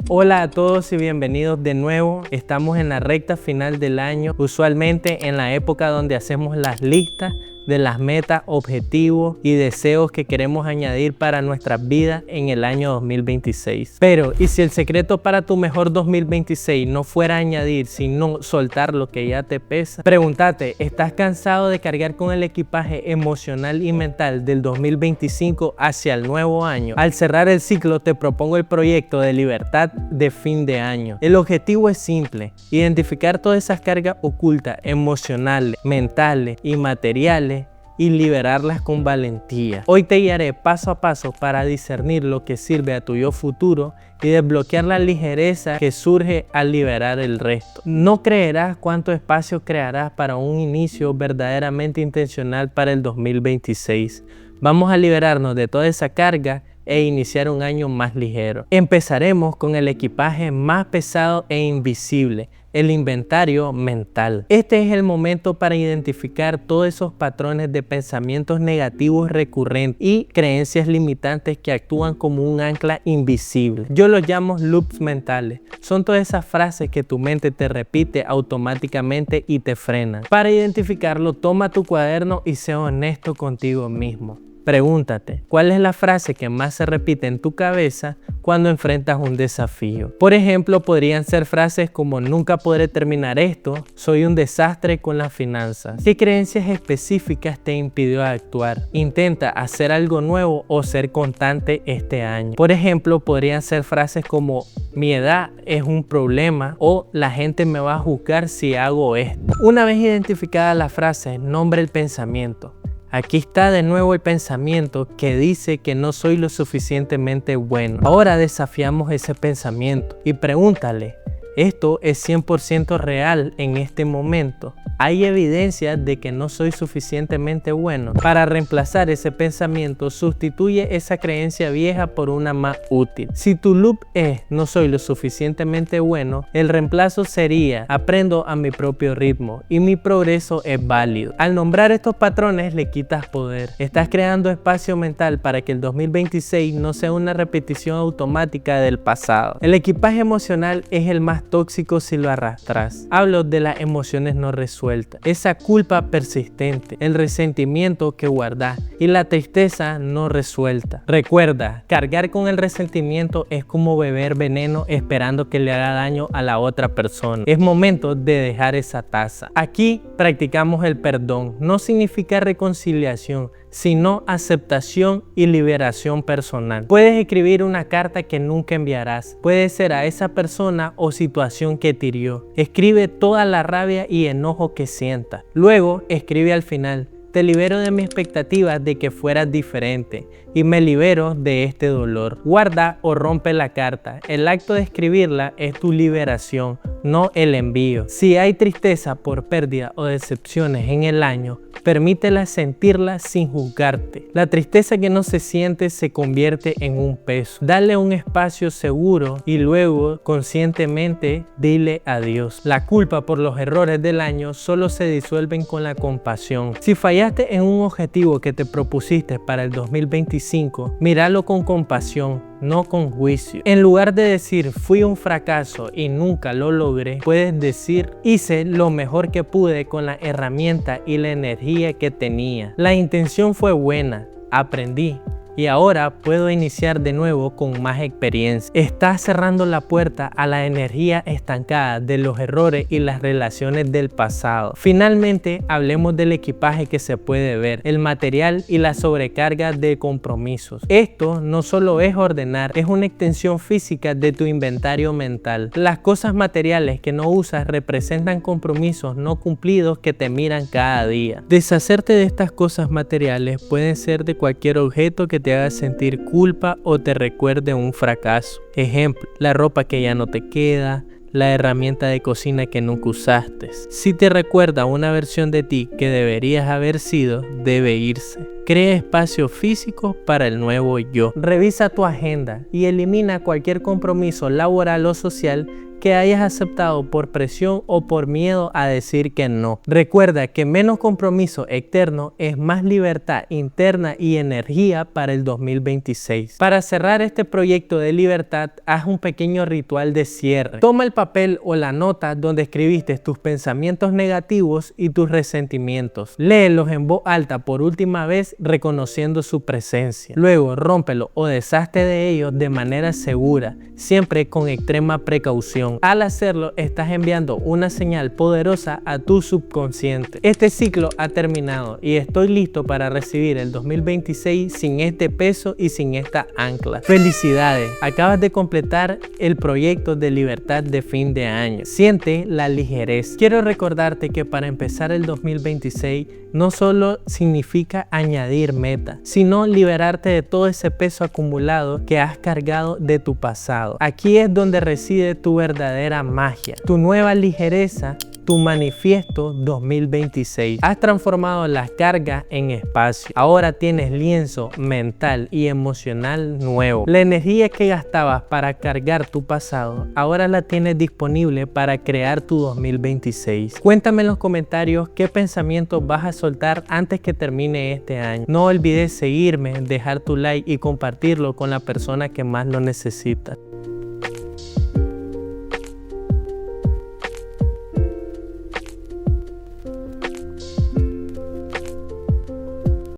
Hola a todos y bienvenidos de nuevo. Estamos en la recta final del año, usualmente en la época donde hacemos las listas de las metas, objetivos y deseos que queremos añadir para nuestras vidas en el año 2026. Pero, ¿y si el secreto para tu mejor 2026 no fuera añadir, sino soltar lo que ya te pesa? Pregúntate, ¿estás cansado de cargar con el equipaje emocional y mental del 2025 hacia el nuevo año? Al cerrar el ciclo, te propongo el proyecto de libertad de fin de año. El objetivo es simple: identificar todas esas cargas ocultas, emocionales, mentales y materiales, y liberarlas con valentía. Hoy te guiaré paso a paso para discernir lo que sirve a tu yo futuro y desbloquear la ligereza que surge al liberar el resto. No creerás cuánto espacio crearás para un inicio verdaderamente intencional para el 2026. Vamos a liberarnos de toda esa carga e iniciar un año más ligero. Empezaremos con el equipaje más pesado e invisible: el inventario mental. Este es el momento para identificar todos esos patrones de pensamientos negativos recurrentes y creencias limitantes que actúan como un ancla invisible. Yo los llamo loops mentales. Son todas esas frases que tu mente te repite automáticamente y te frenan. Para identificarlo, toma tu cuaderno y sé honesto contigo mismo. Pregúntate, ¿cuál es la frase que más se repite en tu cabeza cuando enfrentas un desafío? Por ejemplo, podrían ser frases como: nunca podré terminar esto, soy un desastre con las finanzas. ¿Qué creencias específicas te impidió actuar? Intenta hacer algo nuevo o ser constante este año. Por ejemplo, podrían ser frases como: mi edad es un problema, o la gente me va a juzgar si hago esto. Una vez identificada la frase, nombra el pensamiento. Aquí está de nuevo el pensamiento que dice que no soy lo suficientemente bueno. Ahora desafiamos ese pensamiento y pregúntale: ¿esto es 100% real en este momento? ¿Hay evidencia de que no soy suficientemente bueno? Para reemplazar ese pensamiento, sustituye esa creencia vieja por una más útil. Si tu loop es no soy lo suficientemente bueno, el reemplazo sería: aprendo a mi propio ritmo y mi progreso es válido. Al nombrar estos patrones le quitas poder. Estás creando espacio mental para que el 2026 no sea una repetición automática del pasado. El equipaje emocional es el más tóxico si lo arrastras. Hablo de las emociones no resueltas, esa culpa persistente, el resentimiento que guardas y la tristeza no resuelta. Recuerda, cargar con el resentimiento es como beber veneno esperando que le haga daño a la otra persona. Es momento de dejar esa taza. Aquí practicamos el perdón. No significa reconciliación, sino aceptación y liberación personal. Puedes escribir una carta que nunca enviarás. Puede ser a esa persona o situación que te hirió. Escribe toda la rabia y enojo que sientas. Luego escribe al final: te libero de mi expectativa de que fueras diferente y me libero de este dolor. Guarda o rompe la carta. El acto de escribirla es tu liberación, no el envío. Si hay tristeza por pérdida o decepciones en el año, permítela sentirla sin juzgarte. La tristeza que no se siente se convierte en un peso. Dale un espacio seguro y luego conscientemente dile adiós. La culpa por los errores del año solo se disuelven con la compasión. Si fallaste en un objetivo que te propusiste para el 2025, míralo con compasión, no con juicio. En lugar de decir fui un fracaso y nunca lo logré, puedes decir hice lo mejor que pude con la herramienta y la energía que tenía. La intención fue buena, aprendí y ahora puedo iniciar de nuevo con más experiencia. Estás cerrando la puerta a la energía estancada de los errores y las relaciones del pasado. Finalmente, hablemos del equipaje que se puede ver, el material y la sobrecarga de compromisos. Esto no solo es ordenar, es una extensión física de tu inventario mental. Las cosas materiales que no usas representan compromisos no cumplidos que te miran cada día. Deshacerte de estas cosas materiales pueden ser de cualquier objeto que te haga sentir culpa o te recuerde un fracaso. Ejemplo, la ropa que ya no te queda, la herramienta de cocina que nunca usaste. Si te recuerda una versión de ti que deberías haber sido, debe irse. Crea espacio físico para el nuevo yo. Revisa tu agenda y elimina cualquier compromiso laboral o social que hayas aceptado por presión o por miedo a decir que no. Recuerda que menos compromiso externo es más libertad interna y energía para el 2026. Para cerrar este proyecto de libertad, haz un pequeño ritual de cierre. Toma el papel o la nota donde escribiste tus pensamientos negativos y tus resentimientos. Léelos en voz alta por última vez, reconociendo su presencia. Luego, rómpelo o deshazte de ellos de manera segura, siempre con extrema precaución. Al hacerlo, estás enviando una señal poderosa a tu subconsciente. Este ciclo ha terminado y estoy listo para recibir el 2026 sin este peso y sin esta ancla. Felicidades, acabas de completar el proyecto de libertad de fin de año. Siente la ligereza. Quiero recordarte que para empezar el 2026 no solo significa añadir metas, sino liberarte de todo ese peso acumulado que has cargado de tu pasado. Aquí es donde reside tu verdadera magia, tu nueva ligereza, tu manifiesto 2026. Has transformado las cargas en espacio. Ahora tienes lienzo mental y emocional nuevo. La energía que gastabas para cargar tu pasado, ahora la tienes disponible para crear tu 2026. Cuéntame en los comentarios qué pensamientos vas a soltar antes que termine este año. No olvides seguirme, dejar tu like y compartirlo con la persona que más lo necesita.